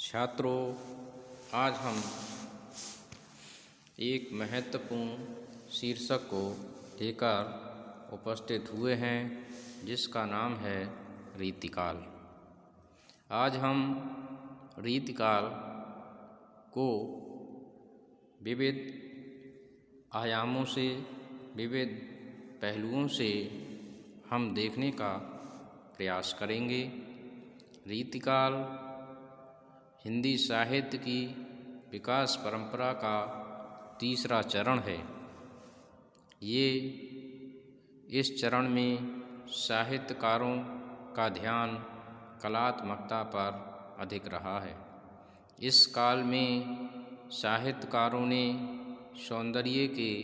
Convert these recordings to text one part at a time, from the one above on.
छात्रों, आज हम एक महत्वपूर्ण शीर्षक को लेकर उपस्थित हुए हैं जिसका नाम है रीतिकाल। आज हम रीतिकाल को विविध आयामों से, विविध पहलुओं से हम देखने का प्रयास करेंगे। रीतिकाल हिंदी साहित्य की विकास परंपरा का तीसरा चरण है। ये इस चरण में साहित्यकारों का ध्यान कलात्मकता पर अधिक रहा है। इस काल में साहित्यकारों ने सौंदर्य के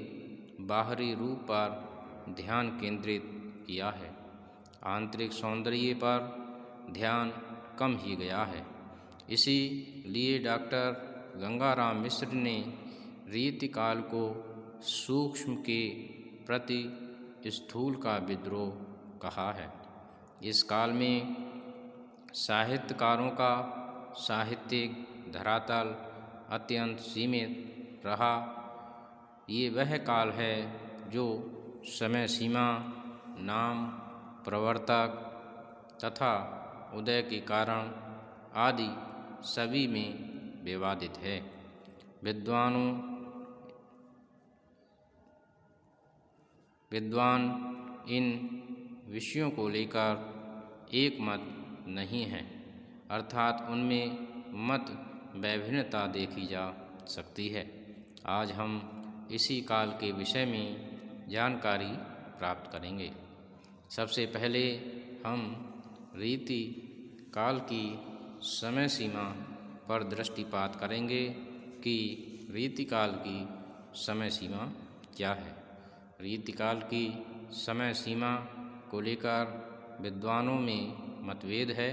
बाहरी रूप पर ध्यान केंद्रित किया है। आंतरिक सौंदर्य पर ध्यान कम ही गया है। इसीलिए डॉक्टर गंगाराम मिश्र ने रीतिकाल को सूक्ष्म के प्रति स्थूल का विद्रोह कहा है। इस काल में साहित्यकारों का साहित्यिक धरातल अत्यंत सीमित रहा। ये वह काल है जो समय सीमा, नाम, प्रवर्तक तथा उदय के कारण आदि सभी में विवादित है। विद्वान इन विषयों को लेकर एक मत नहीं है, अर्थात उनमें मत वैभिन्नता देखी जा सकती है। आज हम इसी काल के विषय में जानकारी प्राप्त करेंगे। सबसे पहले हम रीति काल की समय सीमा पर दृष्टिपात करेंगे कि रीतिकाल की समय सीमा क्या है। रीतिकाल की समय सीमा को लेकर विद्वानों में मतभेद है।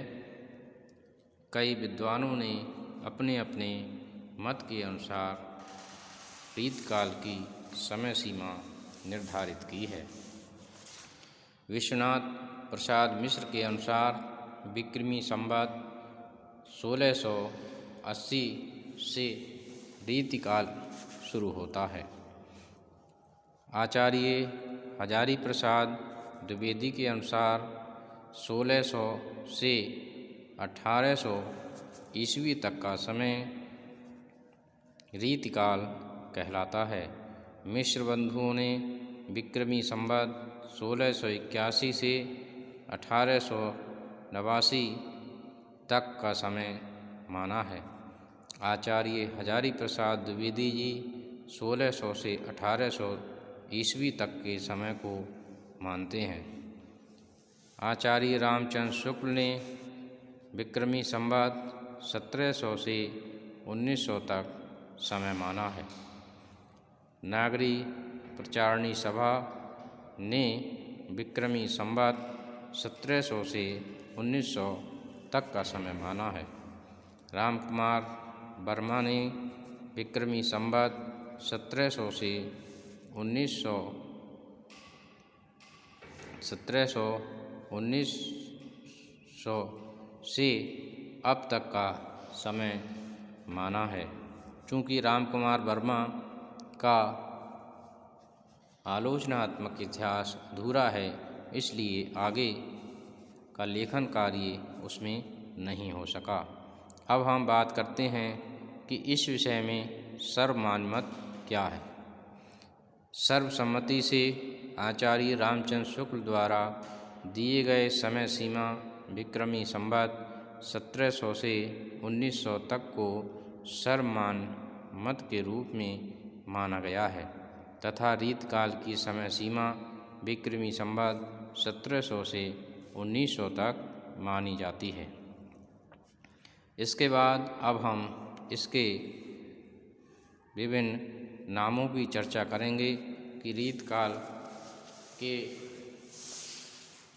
कई विद्वानों ने अपने अपने मत के अनुसार रीतिकाल की समय सीमा निर्धारित की है। विश्वनाथ प्रसाद मिश्र के अनुसार विक्रमी संवत 1680 से रीतिकाल शुरू होता है। आचार्य हजारी प्रसाद द्विवेदी के अनुसार 1600 से 1800 ईस्वी तक का समय रीतिकाल कहलाता है। मिश्र बंधुओं ने विक्रमी संवत 1681 से 1889 तक का समय माना है। आचार्य हजारी प्रसाद द्विवेदी जी 1600 से 1800 ईस्वी तक के समय को मानते हैं। आचार्य रामचंद्र शुक्ल ने विक्रमी संवत 1700 से 1900 तक समय माना है। नागरी प्रचारणी सभा ने विक्रमी संवत 1700 से 1900 तक का समय माना है। रामकुमार वर्मा ने विक्रमी संवत 1700 से 1900 से अब तक का समय माना है। चूँकि रामकुमार वर्मा का आलोचनात्मक इतिहास अधूरा है, इसलिए आगे का लेखन कार्य उसमें नहीं हो सका। अब हम बात करते हैं कि इस विषय में सर्वमान्य मत क्या है। सर्वसम्मति से आचार्य रामचंद्र शुक्ल द्वारा दिए गए समय सीमा विक्रमी संवत 1700 से 1900 तक को सर्वमान्य मत के रूप में माना गया है तथा रीतिकाल की समय सीमा विक्रमी संवत 1700 से 1900 तक मानी जाती है। इसके बाद अब हम इसके विभिन्न नामों की चर्चा करेंगे कि रीतिकाल के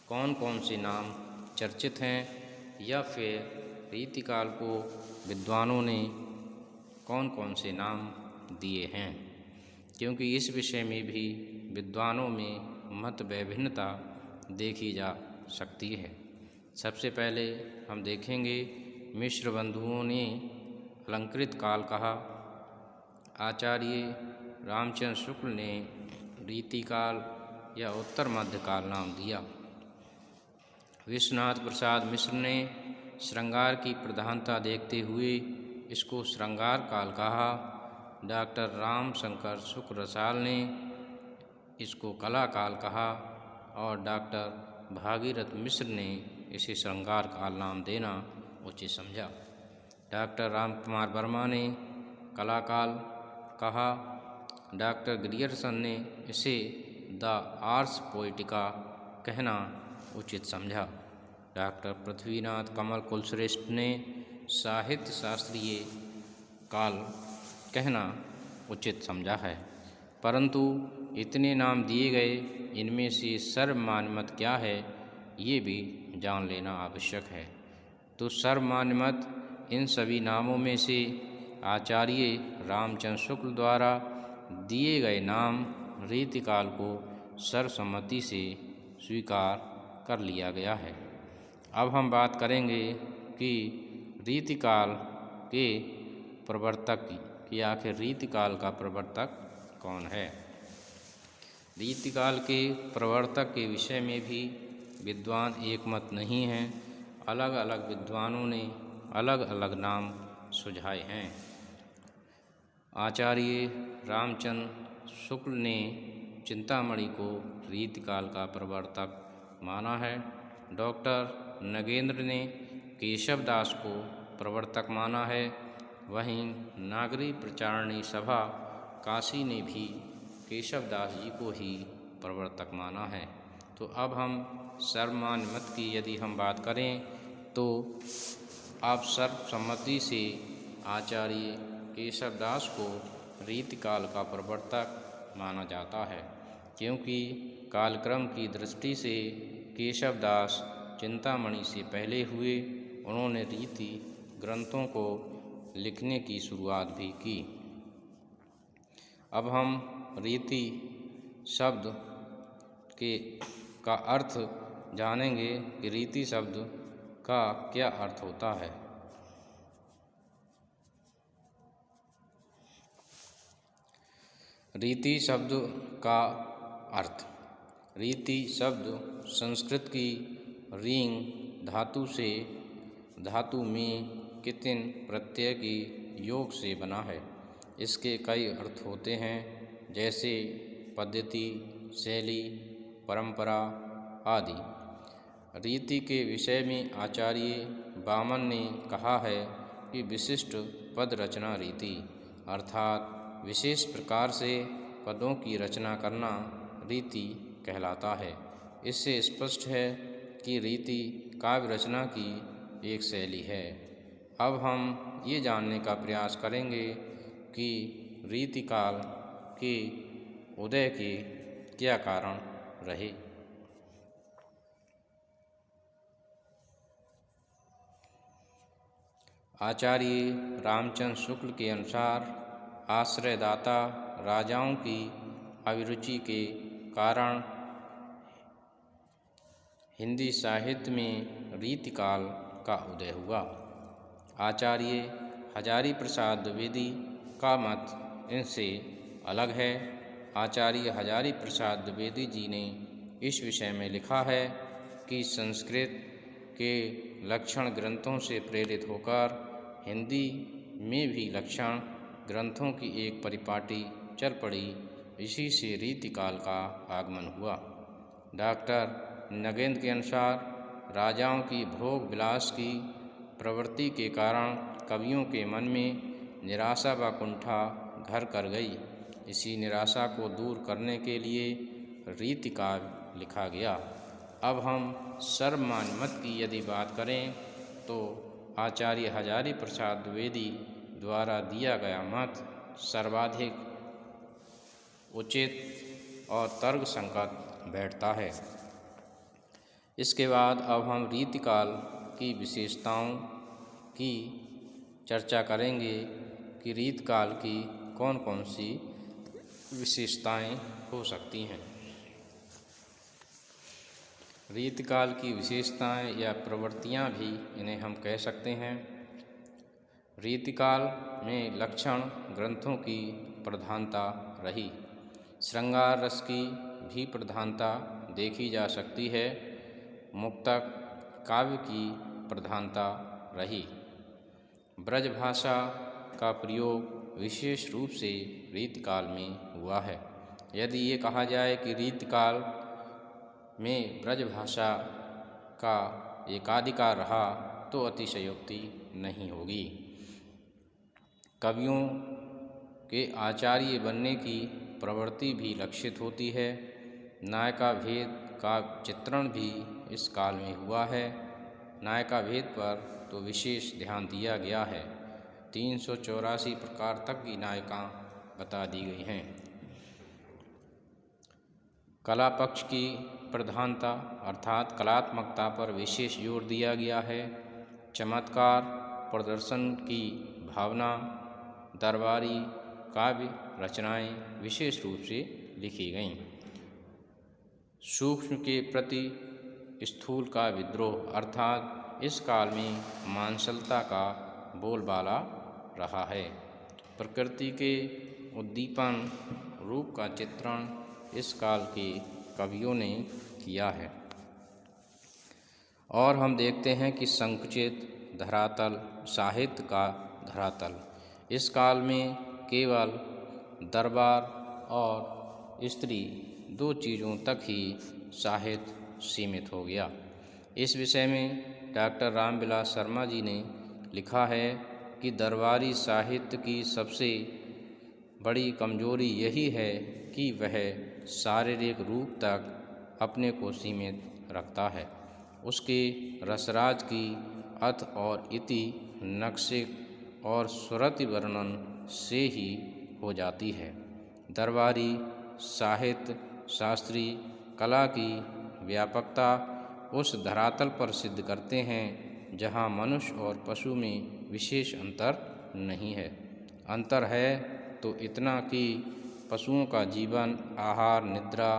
कौन कौन से नाम चर्चित हैं या फिर रीतिकाल को विद्वानों ने कौन कौन से नाम दिए हैं, क्योंकि इस विषय में भी विद्वानों में मत वैभिन्नता देखी जा सकती है। सबसे पहले हम देखेंगे मिश्र बंधुओं ने अलंकृत काल कहा। आचार्य रामचंद्र शुक्ल ने रीतिकाल या उत्तर मध्यकाल नाम दिया। विश्वनाथ प्रसाद मिश्र ने श्रृंगार की प्रधानता देखते हुए इसको श्रृंगार काल कहा। डॉक्टर राम शंकर शुक्ल रसाल ने इसको कला काल कहा और डॉक्टर भागीरथ मिश्र ने इसे श्रृंगार काल नाम देना उचित समझा। डॉक्टर राम कुमार वर्मा ने कला काल कहा। डॉक्टर ग्रियर्सन ने इसे द आर्स पोएटिका कहना उचित समझा। डॉक्टर पृथ्वीनाथ कमल कुलश्रेष्ठ ने साहित्य शास्त्रीय काल कहना उचित समझा है। परंतु इतने नाम दिए गए, इनमें से सर्वमान्य मत क्या है ये भी जान लेना आवश्यक है। तो सर्वमान्य मत इन सभी नामों में से आचार्य रामचंद्र शुक्ल द्वारा दिए गए नाम रीतिकाल को सर्वसम्मति से स्वीकार कर लिया गया है। अब हम बात करेंगे कि रीतिकाल के प्रवर्तक की आखिर रीतिकाल का प्रवर्तक कौन है। रीतिकाल के प्रवर्तक के विषय में भी विद्वान एकमत नहीं हैं। अलग अलग विद्वानों ने अलग अलग नाम सुझाए हैं। आचार्य रामचंद्र शुक्ल ने चिंतामणि को रीतिकाल का प्रवर्तक माना है। डॉक्टर नगेंद्र ने केशवदास को प्रवर्तक माना है। वहीं नागरी प्रचारणी सभा काशी ने भी केशवदास जी को ही प्रवर्तक माना है। तो अब हम सर्वमान्य मत की यदि हम बात करें तो आप सर्वसम्मति से आचार्य केशवदास को रीतिकाल का प्रवर्तक माना जाता है, क्योंकि कालक्रम की दृष्टि से केशवदास चिंतामणि से पहले हुए। उन्होंने रीति ग्रंथों को लिखने की शुरुआत भी की। अब हम रीति शब्द का अर्थ जानेंगे कि रीति शब्द का क्या अर्थ होता है। रीति शब्द का अर्थ। रीति शब्द संस्कृत की रींग धातु से धातु में कितिन प्रत्यय की योग से बना है। इसके कई अर्थ होते हैं, जैसे पद्धति, शैली, परंपरा आदि। रीति के विषय में आचार्य वामन ने कहा है कि विशिष्ट पद रचना रीति, अर्थात विशेष प्रकार से पदों की रचना करना रीति कहलाता है। इससे स्पष्ट है कि रीति काव्य रचना की एक शैली है। अब हम ये जानने का प्रयास करेंगे कि रीतिकाल के उदय के क्या कारण रहे। आचार्य रामचंद्र शुक्ल के अनुसार आश्रयदाता राजाओं की अभिरुचि के कारण हिंदी साहित्य में रीतिकाल का उदय हुआ। आचार्य हजारी प्रसाद द्विवेदी का मत इनसे अलग है। आचार्य हजारी प्रसाद द्विवेदी जी ने इस विषय में लिखा है कि संस्कृत के लक्षण ग्रंथों से प्रेरित होकर हिंदी में भी लक्षण ग्रंथों की एक परिपाटी चल पड़ी। इसी से रीतिकाल का आगमन हुआ। डॉक्टर नगेंद्र के अनुसार राजाओं की भोग विलास की प्रवृत्ति के कारण कवियों के मन में निराशा व कुंठा घर कर गई। इसी निराशा को दूर करने के लिए रीतिकाव्य लिखा गया। अब हम सर्वमान्य मत की यदि बात करें तो आचार्य हजारी प्रसाद द्विवेदी द्वारा दिया गया मत सर्वाधिक उचित और तर्कसंगत बैठता है। इसके बाद अब हम रीतिकाल की विशेषताओं की चर्चा करेंगे कि रीतिकाल की कौन कौन सी विशेषताएं हो सकती हैं। रीतिकाल की विशेषताएं या प्रवृत्तियां भी इन्हें हम कह सकते हैं। रीतिकाल में लक्षण ग्रंथों की प्रधानता रही। श्रृंगार रस की भी प्रधानता देखी जा सकती है। मुक्तक काव्य की प्रधानता रही। ब्रजभाषा का प्रयोग विशेष रूप से रीतिकाल में हुआ है। यदि ये कहा जाए कि रीतिकाल में ब्रजभाषा का एकाधिकार रहा तो अतिशयोक्ति नहीं होगी। कवियों के आचार्य बनने की प्रवृत्ति भी लक्षित होती है। नायका भेद का चित्रण भी इस काल में हुआ है। नायका भेद पर तो विशेष ध्यान दिया गया है। 384 प्रकार तक की नायिका बता दी गई हैं। कला पक्ष की प्रधानता अर्थात कलात्मकता पर विशेष जोर दिया गया है। चमत्कार प्रदर्शन की भावना, दरबारी काव्य रचनाएं विशेष रूप से लिखी गईं। सूक्ष्म के प्रति स्थूल का विद्रोह अर्थात इस काल में मांसलता का बोलबाला रहा है। प्रकृति के उद्दीपन रूप का चित्रण इस काल के कवियों ने किया है। और हम देखते हैं कि संकुचित धरातल साहित्य का धरातल, इस काल में केवल दरबार और स्त्री दो चीज़ों तक ही साहित्य सीमित हो गया। इस विषय में डॉक्टर रामविलास शर्मा जी ने लिखा है कि दरबारी साहित्य की सबसे बड़ी कमजोरी यही है कि वह शारीरिक रूप तक अपने को सीमित रखता है। उसके रसराज की अथ और इति, नक्शे और सुरति वर्णन से ही हो जाती है। दरबारी साहित्य शास्त्रीय कला की व्यापकता उस धरातल पर सिद्ध करते हैं जहाँ मनुष्य और पशु में विशेष अंतर नहीं है। अंतर है तो इतना कि पशुओं का जीवन, आहार, निद्रा,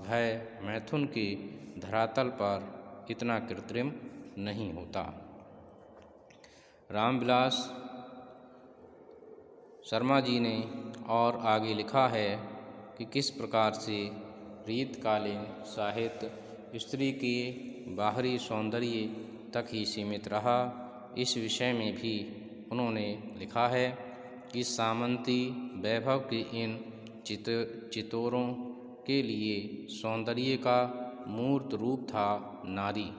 भय, मैथुन के धरातल पर इतना कृत्रिम नहीं होता। रामविलास शर्मा जी ने और आगे लिखा है कि किस प्रकार से रीतकालीन साहित्य स्त्री के बाहरी सौंदर्य तक ही सीमित रहा। इस विषय में भी उन्होंने लिखा है कि सामंती वैभव के इन चितौरों के लिए सौंदर्य का मूर्त रूप था नारी।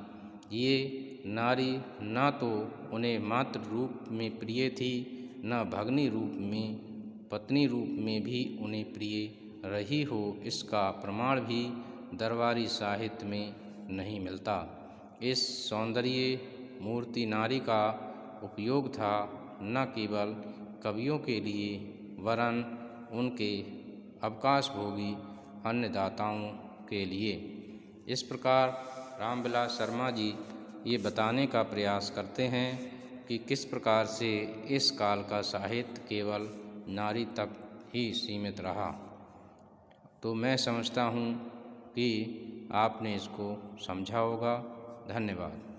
ये नारी न तो उन्हें मातृ रूप में प्रिय थी, न भगनी रूप में, पत्नी रूप में भी उन्हें प्रिय रही हो, इसका प्रमाण भी दरबारी साहित्य में नहीं मिलता। इस सौंदर्य मूर्ति नारी का उपयोग था न केवल कवियों के लिए वरन उनके अवकाशभोगी अन्नदाताओं के लिए। इस प्रकार रामविलास शर्मा जी ये बताने का प्रयास करते हैं कि किस प्रकार से इस काल का साहित्य केवल नारी तक ही सीमित रहा। तो मैं समझता हूँ कि आपने इसको समझा होगा। धन्यवाद।